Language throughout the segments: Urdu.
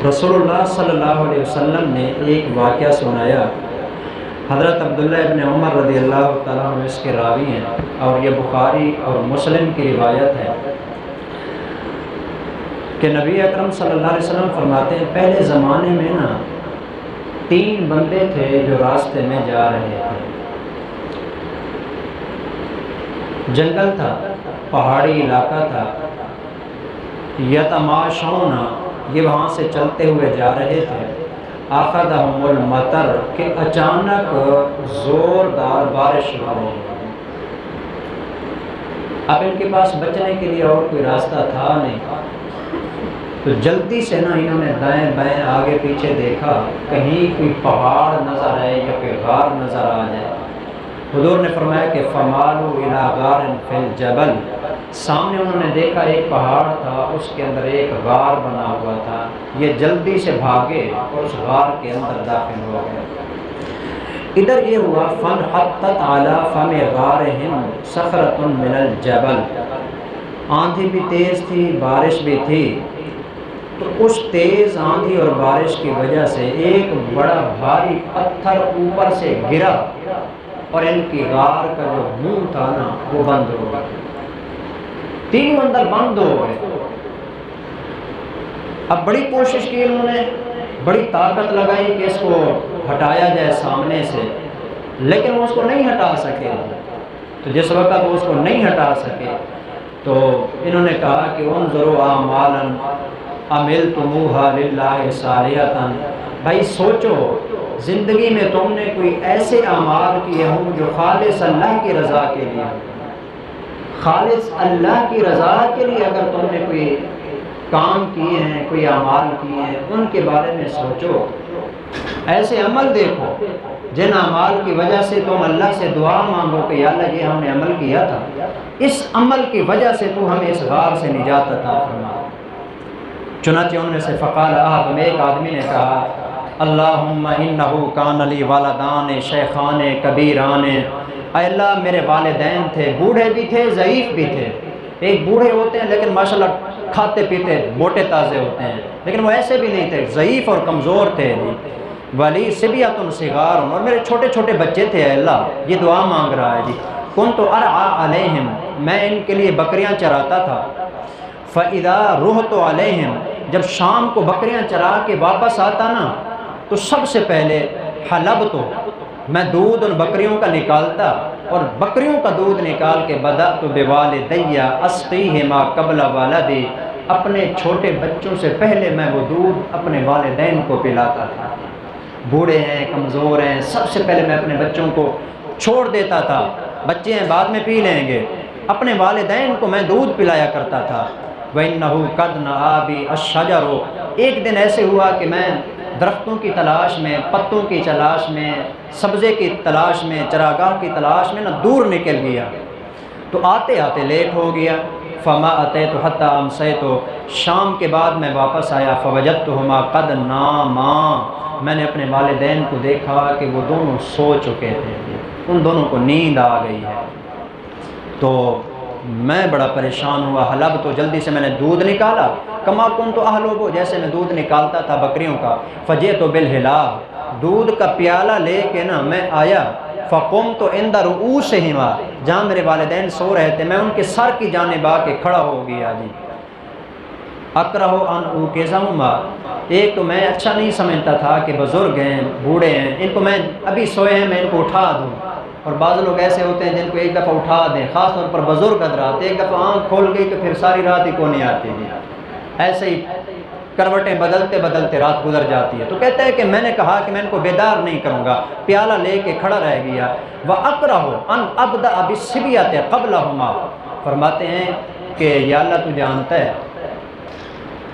رسول اللہ صلی اللہ علیہ وسلم نے ایک واقعہ سنایا۔ حضرت عبداللہ ابن عمر رضی اللہ تعالیٰ عنہ اس کے راوی ہیں، اور یہ بخاری اور مسلم کی روایت ہے کہ نبی اکرم صلی اللہ علیہ وسلم فرماتے ہیں پہلے زمانے میں نا 3 بندے تھے جو راستے میں جا رہے تھے۔ جنگل تھا، پہاڑی علاقہ تھا، یتماشون، یہ وہاں سے چلتے ہوئے جا رہے تھے۔ اخذہم المطر، کہ اچانک زوردار بارش ہو رہی ہے۔ اب ان کے پاس بچنے کے لیے اور کوئی راستہ تھا نہیں، تو جلدی سے نا انہوں نے دائیں بائیں آگے پیچھے دیکھا، کہیں کوئی پہاڑ نظر آئے یا کوئی غار نظر آ جائے۔ حضور نے فرمایا کہ فمالوا الی غار فی الجبل، سامنے انہوں نے دیکھا ایک پہاڑ تھا، اس کے اندر ایک غار بنا ہوا تھا۔ یہ جلدی سے بھاگے اور اس غار کے اندر داخل ہو گئے۔ ادھر یہ ہوا فانحطت علی فم غارہم صخرۃ من الجبل، آندھی بھی تیز تھی، بارش بھی تھی، تو اس تیز آندھی اور بارش کی وجہ سے ایک بڑا بھاری پتھر اوپر سے گرا اور ان کی غار کا جو منہ تھا نا وہ بند ہو گیا۔ 3 اندر بند ہو گئے۔ اب بڑی کوشش کی انہوں نے، بڑی طاقت لگائی کہ اس کو ہٹایا جائے سامنے سے، لیکن وہ اس کو نہیں ہٹا سکے۔ تو جس وقت وہ اس کو نہیں ہٹا سکے تو انہوں نے کہا کہ انظروا اعمالا عملتموها للہ صالحۃ، بھائی سوچو زندگی میں تم نے کوئی ایسے اعمال کیے ہوں جو خالص اللہ کی رضا کے لیے، خالص اللہ کی رضا کے لیے اگر تم نے کوئی کام کیے ہیں، کوئی اعمال کیے ہیں، ان کے بارے میں سوچو، ایسے عمل دیکھو جن اعمال کی وجہ سے تم اللہ سے دعا مانگو کہ یا اللہ یہ ہم نے عمل کیا تھا، اس عمل کی وجہ سے تو ہمیں اس غار سے نجات عطا فرما۔ چنانچہ ان میں سے فقال احدہم، ایک آدمی نے کہا اللہم انہ کان لی والدان شیخان کبیران، اے اللہ میرے والدین تھے، بوڑھے بھی تھے، ضعیف بھی تھے۔ ایک بوڑھے ہوتے ہیں لیکن ماشاءاللہ کھاتے پیتے موٹے تازے ہوتے ہیں، لیکن وہ ایسے بھی نہیں تھے، ضعیف اور کمزور تھے۔ ولی صبیۃ صغار، اور میرے چھوٹے چھوٹے بچے تھے، اے اللہ یہ دعا مانگ رہا ہے جی۔ کنت ارعی علیہم، میں ان کے لیے بکریاں چراتا تھا۔ فاذا رحت علیہم، جب شام کو بکریاں چرا کے واپس آتا نا تو سب سے پہلے حلبت، میں دودھ ان بکریوں کا نکالتا، اور بکریوں کا دودھ نکال کے بدأت بوالدی اسقیہما قبل والدی، اپنے چھوٹے بچوں سے پہلے میں وہ دودھ اپنے والدین کو پلاتا تھا۔ بوڑھے ہیں، کمزور ہیں، سب سے پہلے میں اپنے بچوں کو چھوڑ دیتا تھا، بچے ہیں بعد میں پی لیں گے، اپنے والدین کو میں دودھ پلایا کرتا تھا۔ وَإِنَّهُ قَدْ نَأَىٰ بِي الشَّجَرُ، ایک دن ایسے ہوا کہ میں درختوں کی تلاش میں، پتوں کی تلاش میں، سبزے کی تلاش میں، چراگاہ کی تلاش میں دور نکل گیا، تو آتے آتے لیٹ ہو گیا۔ فما اتیت حتی امسیت، شام کے بعد میں واپس آیا، فوجدتہما قد ناما، میں نے اپنے والدین کو دیکھا کہ وہ دونوں سو چکے تھے، ان دونوں کو نیند آ گئی ہے۔ تو میں بڑا پریشان ہوا، حلب تو جلدی سے میں نے دودھ نکالا، کما کنت احلب، جیسے میں دودھ نکالتا تھا بکریوں کا، فجئت بالحلاب، دودھ کا پیالہ لے کے نا میں آیا، فقمت عند رؤوسہما، جہاں میرے والدین سو رہے تھے میں ان کے سر کی جانب آ کے کھڑا ہو گیا جی۔ اکرہ ان اوقظہما، ایک تو میں اچھا نہیں سمجھتا تھا کہ بزرگ ہیں، بوڑھے ہیں، ان کو میں ابھی سوئے ہیں میں ان کو اٹھا دوں، اور بعض لوگ ایسے ہوتے ہیں جن کو ایک دفعہ اٹھا دیں، خاص طور پر بزرگ حضرات، ایک دفعہ آنکھ کھول گئی تو پھر ساری رات ہی کو نہیں آتی جی، ایسے ہی کروٹیں بدلتے بدلتے رات گزر جاتی ہے۔ تو کہتے ہیں کہ میں نے کہا کہ میں ان کو بیدار نہیں کروں گا، پیالہ لے کے کھڑا رہ گیا۔ وَأَكْرَهُ أَنْ أَبْدَأَ بِالصِّبْيَةِ قَبْلَهُمَا، فرماتے ہیں کہ یا اللہ تو جانتا ہے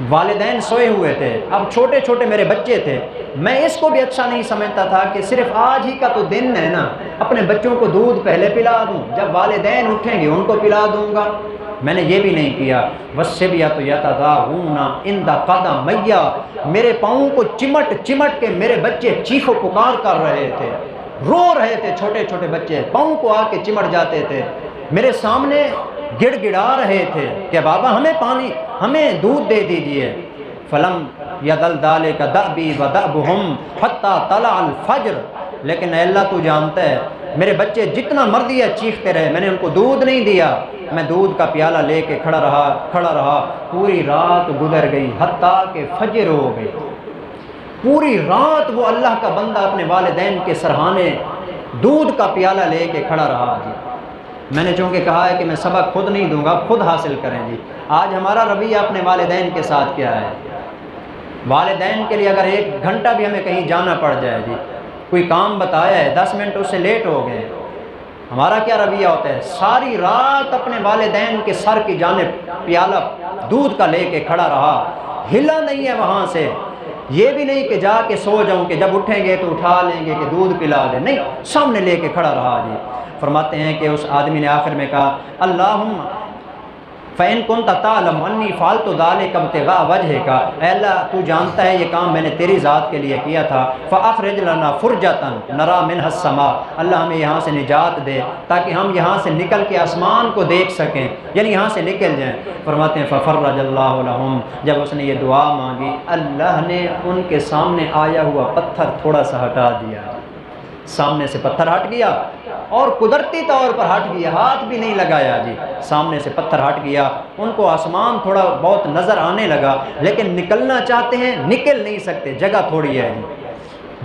والدین سوئے ہوئے تھے، اب چھوٹے چھوٹے میرے بچے تھے، میں اس کو بھی اچھا نہیں سمجھتا تھا کہ صرف آج ہی کا تو دن ہے نا، اپنے بچوں کو دودھ پہلے پلا دوں، جب والدین اٹھیں گے ان کو پلا دوں گا، میں نے یہ بھی نہیں کیا۔ وَالصِّبْيَةُ يَتَدَاعُونَ عِنْدَ قَدَمَيَّ، میرے پاؤں کو چمٹ چمٹ کے میرے بچے چیخ و پکار کر رہے تھے، رو رہے تھے، چھوٹے چھوٹے بچے پاؤں کو آ کے چمٹ جاتے تھے، میرے سامنے گڑ گڑا رہے تھے کہ بابا ہمیں پانی، ہمیں دودھ دے دیجئے۔ فلم یا دلدال کا دأبی و دأبہم حتی طلع الفجر، لیکن اے اللہ تو جانتا ہے میرے بچے جتنا مرضی ہے چیختے رہے، میں نے ان کو دودھ نہیں دیا، میں دودھ کا پیالہ لے کے کھڑا رہا، پوری رات گزر گئی حتیٰ کہ فجر ہو گئی۔ پوری رات وہ اللہ کا بندہ اپنے والدین کے سرہانے دودھ کا پیالہ لے کے کھڑا رہا جی۔ میں نے چونکہ کہا ہے کہ میں سبق خود نہیں دوں گا، خود حاصل کریں جی۔ آج ہمارا رویہ اپنے والدین کے ساتھ کیا ہے؟ والدین کے لیے اگر 1 گھنٹہ بھی ہمیں کہیں جانا پڑ جائے جی، کوئی کام بتایا ہے 10 منٹ اس سے لیٹ ہو گئے، ہمارا کیا رویہ ہوتا ہے؟ ساری رات اپنے والدین کے سر کی جانب پیالہ دودھ کا لے کے کھڑا رہا، ہلا نہیں ہے وہاں سے، یہ بھی نہیں کہ جا کے سو جاؤں کہ جب اٹھیں گے تو اٹھا لیں گے کہ دودھ پلا دیں، نہیں، سامنے لے کے کھڑا رہا جی۔ فرماتے ہیں کہ اس آدمی نے آخر میں کہا اللہم فَإِن كُنْتَ تَعْلَمُ أَنِّي فَعَلْتُ ذَلِكَ ابْتِغَاءَ وَجْهِكَ، اے اللہ تو جانتا ہے یہ کام میں نے تیری ذات کے لیے کیا تھا، فَأَخْرِجْ لَنَا فُرْجَةً نَرَى مِنْهَا السَّمَاءَ، اللہ ہمیں یہاں سے نجات دے تاکہ ہم یہاں سے نکل کے آسمان کو دیکھ سکیں، یعنی یہاں سے نکل جائیں۔ فرماتے ہیں فَفَرَّجَ اللَّهُ لَهُمْ، جب اس نے یہ دعا مانگی اللہ نے ان کے سامنے آیا ہوا پتھر تھوڑا سا ہٹا دیا، سامنے سے پتھر ہٹ گیا اور قدرتی طور پر ہٹ گیا، ہاتھ بھی نہیں لگایا جی، سامنے سے پتھر ہٹ گیا، ان کو آسمان تھوڑا بہت نظر آنے لگا، لیکن نکلنا چاہتے ہیں نکل نہیں سکتے، جگہ تھوڑی ہے جی۔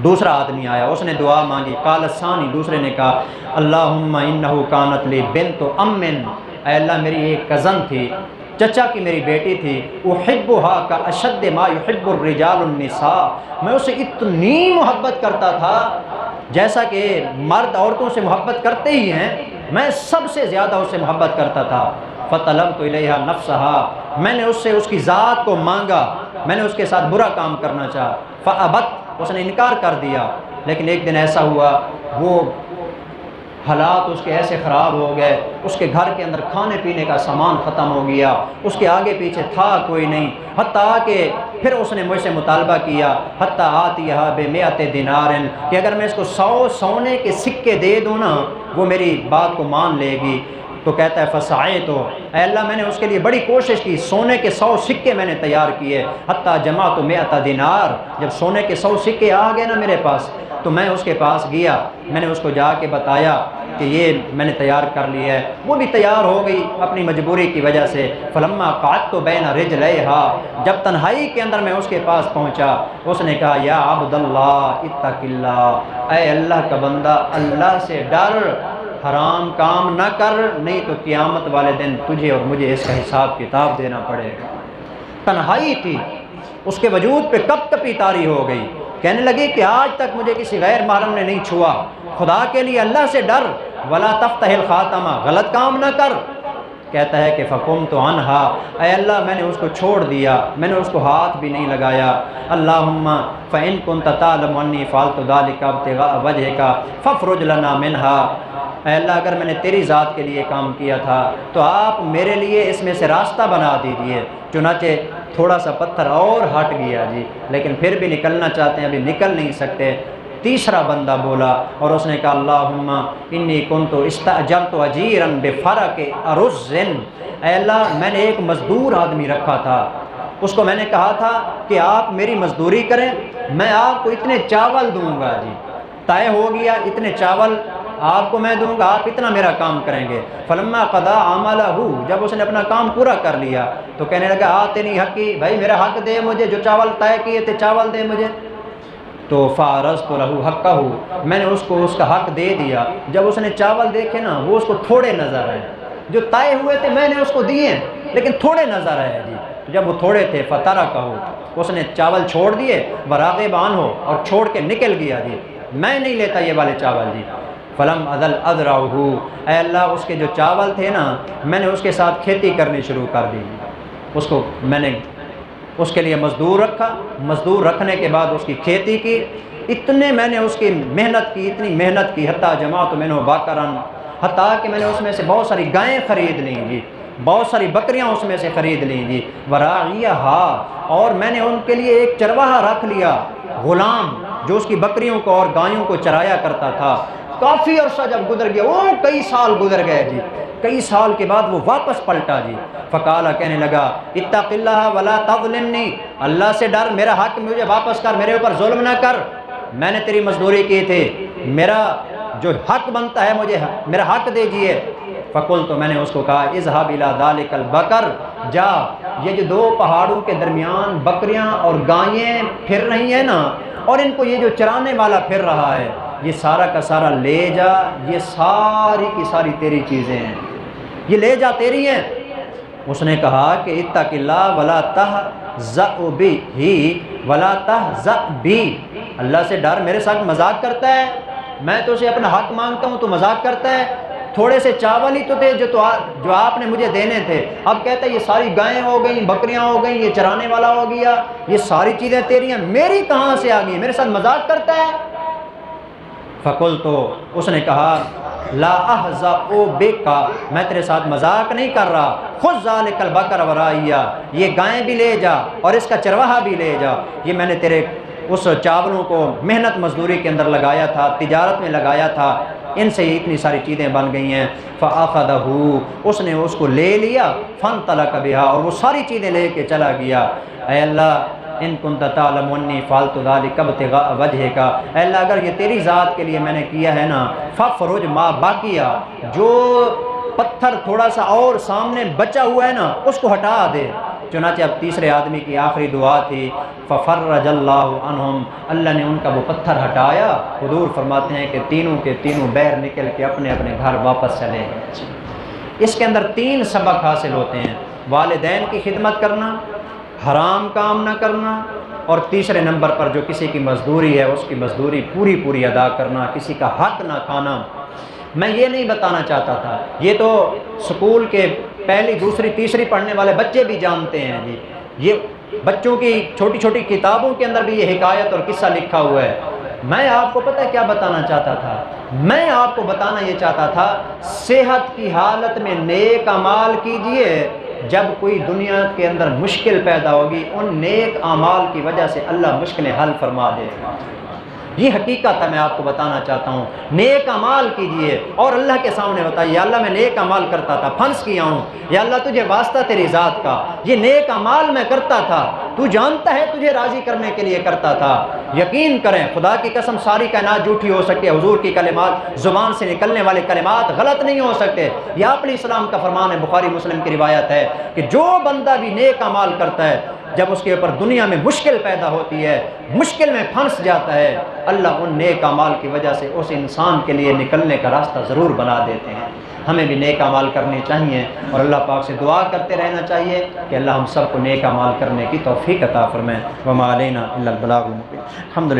دوسرا آدمی آیا، اس نے دعا مانگی، قال الثانی، دوسرے نے کہا اللہم انہ کانت لی بنت ام، اے اللہ میری ایک کزن تھی، چچا کی میری بیٹی تھی، احبھا کا اشد ما یحب الرجال النساء، میں اسے اتنی محبت کرتا تھا جیسا کہ مرد عورتوں سے محبت کرتے ہی ہیں، میں سب سے زیادہ اس سے محبت کرتا تھا، فطلبت الیہا نفسہا، میں نے اس سے اس کی ذات کو مانگا، میں نے اس کے ساتھ برا کام کرنا چاہا، فابت، اس نے انکار کر دیا، لیکن ایک دن ایسا ہوا وہ حالات اس کے ایسے خراب ہو گئے، اس کے گھر کے اندر کھانے پینے کا سامان ختم ہو گیا، اس کے آگے پیچھے تھا کوئی نہیں، حتیٰ کہ پھر اس نے مجھ سے مطالبہ کیا حتیٰ آتیہا بمئت دینار، کہ اگر میں اس کو 100 سونے کے سکے دے دوں نا وہ میری بات کو مان لے گی۔ تو کہتا ہے فسعیت، اے اللہ میں نے اس کے لیے بڑی کوشش کی، سونے کے 100 سکے میں نے تیار کیے، حتیٰ جمعت 100 دینار، جب سونے کے 100 سکے آ گئے نا میرے پاس تو میں اس کے پاس گیا، میں نے اس کو جا کے بتایا کہ یہ میں نے تیار کر لی ہے، وہ بھی تیار ہو گئی اپنی مجبوری کی وجہ سے۔ فلما قعدت بین رجلیہا، جب تنہائی کے اندر میں اس کے پاس پہنچا، اس نے کہا یا عبد اللہ اتق اللہ، اے اللہ کا بندہ اللہ سے ڈر، حرام کام نہ کر، نہیں تو قیامت والے دن تجھے اور مجھے اس کا حساب کتاب دینا پڑے گا۔ تنہائی تھی، اس کے وجود پہ کپ کپی طاری ہو گئی، کہنے لگی کہ آج تک مجھے کسی غیر محرم نے نہیں چھوا، خدا کے لیے اللہ سے ڈر، ولا تفتح الخاتمہ، غلط کام نہ کر۔ کہتا ہے کہ فقمت عنہا، اے اللہ میں نے اس کو چھوڑ دیا، میں نے اس کو ہاتھ بھی نہیں لگایا۔ اللہم فإن كنت تعلم انی فعلت ذلك ابتغاء وجهك فافرج لنا منها، اے اللہ اگر میں نے تیری ذات کے لیے کام کیا تھا تو آپ میرے لیے اس میں سے راستہ بنا دیجیے۔ چنانچہ تھوڑا سا پتھر اور ہٹ گیا جی، لیکن پھر بھی نکلنا چاہتے ہیں، ابھی نکل نہیں سکتے۔ تیسرا بندہ بولا اور اس نے کہا اللہم انی کنت استاجرت اجیرا بفرق ارز، اے اللہ میں نے ایک مزدور آدمی رکھا تھا، اس کو میں نے کہا تھا کہ آپ میری مزدوری کریں، میں آپ کو اتنے چاول دوں گا جی، طے ہو گیا اتنے چاول آپ کو میں دوں گا، آپ اتنا میرا کام کریں گے۔ فلما قضا عملہ، جب اس نے اپنا کام پورا کر لیا تو کہنے لگا آتنی حقی، بھائی میرا حق دے مجھے، جو چاول طے کیے تھے چاول دے مجھے۔ تو فارضت لہ حقہ، میں نے اس کو اس کا حق دے دیا۔ جب اس نے چاول دیکھے نا وہ اس کو تھوڑے نظر آئے، جو طے ہوئے تھے میں نے اس کو دیے لیکن تھوڑے نظر آئے جی، تو جب وہ تھوڑے تھے فترکہ، اس نے چاول چھوڑ دیے، وراغب عنہ، اور چھوڑ کے نکل گیا جی، میں نہیں لیتا یہ والے چاول جی۔ فلم ازل اذرعہ، اے اللہ اس کے جو چاول تھے نا میں نے اس کے ساتھ کھیتی کرنی شروع کر دی، اس کو میں نے اس کے لیے مزدور رکھا، مزدور رکھنے کے بعد اس کی کھیتی کی، اتنے میں نے اس کی محنت کی، اتنی محنت کی، حتیٰ جمعت منہ بکرن، حتیٰ کہ میں نے اس میں سے بہت ساری گائیں خرید لیں جی، بہت ساری بکریاں اس میں سے خرید لیں جی، وراعیہا، اور میں نے ان کے لیے ایک چرواہا رکھ لیا، غلام جو اس کی بکریوں کو اور گایوں کو چرایا کرتا تھا۔ کافی عرصہ جب گزر گیا، وہ کئی سال گزر گئے جی، کئی سال کے بعد وہ واپس پلٹا جی، فقال کہنے لگا اتق اللہ ولا تظلمنی، اللہ سے ڈر، میرا حق مجھے واپس کر، میرے اوپر ظلم نہ کر، میں نے تیری مزدوری کی تھی، میرا جو حق بنتا ہے مجھے میرا حق دیجئے۔ فقلت، تو میں نے اس کو کہا اذهب الى ذلك البقر، جا، یہ جو دو پہاڑوں کے درمیان بکریاں اور گائیں پھر رہی ہیں نا، اور ان کو یہ جو چرانے والا پھر رہا ہے، یہ سارا کا سارا لے جا، یہ ساری کی ساری تیری چیزیں ہیں، یہ لے جا، تیری ہیں۔ اس نے کہا کہ اتق اللہ ولا تہزأ بہ ولا تہزأ بی، اللہ سے ڈر، میرے ساتھ مذاق کرتا ہے، میں تو اسے اپنا حق مانگتا ہوں تو مذاق کرتا ہے، تھوڑے سے چاول ہی تو تھے جو آپ نے مجھے دینے تھے، اب کہتا ہے یہ ساری گائیں ہو گئیں، بکریاں ہو گئیں، یہ چرانے والا ہو گیا، یہ ساری چیزیں تیری ہیں، میری کہاں سے آ گئی، میرے ساتھ مذاق کرتا ہے۔ فقلت، تو اس نے کہا لا احزأ بک، میں تیرے ساتھ مذاق نہیں کر رہا، خذ ذلک البقر ورائی، یہ گائیں بھی لے جا اور اس کا چرواہا بھی لے جا، یہ میں نے تیرے اس چاولوں کو محنت مزدوری کے اندر لگایا تھا، تجارت میں لگایا تھا، ان سے ہی اتنی ساری چیزیں بن گئی ہیں۔ فأخذہ، اس نے اس کو لے لیا، فانطلق بہا، اور وہ ساری چیزیں لے کے چلا گیا۔ اے اللہ ان کنت تعلم انی فعلت ذلک ابتغاء وجہک، اے اللہ اگر یہ تیری ذات کے لیے میں نے کیا ہے نا، فافرج ما باقیہ، جو پتھر تھوڑا سا اور سامنے بچا ہوا ہے نا اس کو ہٹا دے۔ چنانچہ اب تیسرے آدمی کی آخری دعا تھی، ففرج اللہ عنہم، اللہ نے ان کا وہ پتھر ہٹایا۔ حضور فرماتے ہیں کہ تینوں کے تینوں بیر نکل کے اپنے اپنے گھر واپس چلے گئے۔ اس کے اندر تین سبق حاصل ہوتے ہیں، والدین کی خدمت کرنا، حرام کام نہ کرنا، اور تیسرے نمبر پر جو کسی کی مزدوری ہے اس کی مزدوری پوری پوری ادا کرنا، کسی کا حق نہ کھانا۔ میں یہ نہیں بتانا چاہتا تھا، یہ تو سکول کے پہلی دوسری تیسری پڑھنے والے بچے بھی جانتے ہیں جی، یہ بچوں کی چھوٹی چھوٹی کتابوں کے اندر بھی یہ حکایت اور قصہ لکھا ہوا ہے۔ میں آپ کو پتہ ہے کیا بتانا چاہتا تھا؟ میں آپ کو بتانا یہ چاہتا تھا صحت کی حالت میں نیک اعمال کیجئے، جب کوئی دنیا کے اندر مشکل پیدا ہوگی ان نیک اعمال کی وجہ سے اللہ مشکلیں حل فرما دے گا۔ یہ حقیقت ہے، میں آپ کو بتانا چاہتا ہوں، نیک اعمال کیجئے اور اللہ کے سامنے بتائیے یا اللہ میں نیک اعمال کرتا تھا، پھنس کیا ہوں، یا اللہ تجھے واسطہ تیری ذات کا، یہ نیک اعمال میں کرتا تھا، تو جانتا ہے تجھے راضی کرنے کے لیے کرتا تھا۔ یقین کریں خدا کی قسم ساری کائنات جھوٹی ہو سکتی ہے، حضور کی کلمات، زبان سے نکلنے والے کلمات غلط نہیں ہو سکتے، یہ اپنے اسلام کا فرمان ہے، بخاری مسلم کی روایت ہے کہ جو بندہ بھی نیک اعمال کرتا ہے جب اس کے اوپر دنیا میں مشکل پیدا ہوتی ہے، مشکل میں پھنس جاتا ہے، اللہ ان نیک اعمال کی وجہ سے اس انسان کے لیے نکلنے کا راستہ ضرور بنا دیتے ہیں۔ ہمیں بھی نیک اعمال کرنے چاہیے اور اللہ پاک سے دعا کرتے رہنا چاہیے کہ اللہ ہم سب کو نیک اعمال کرنے کی توفیق عطا فرمائے۔ وما علینا الا البلاغ المبین۔ الحمدللہ۔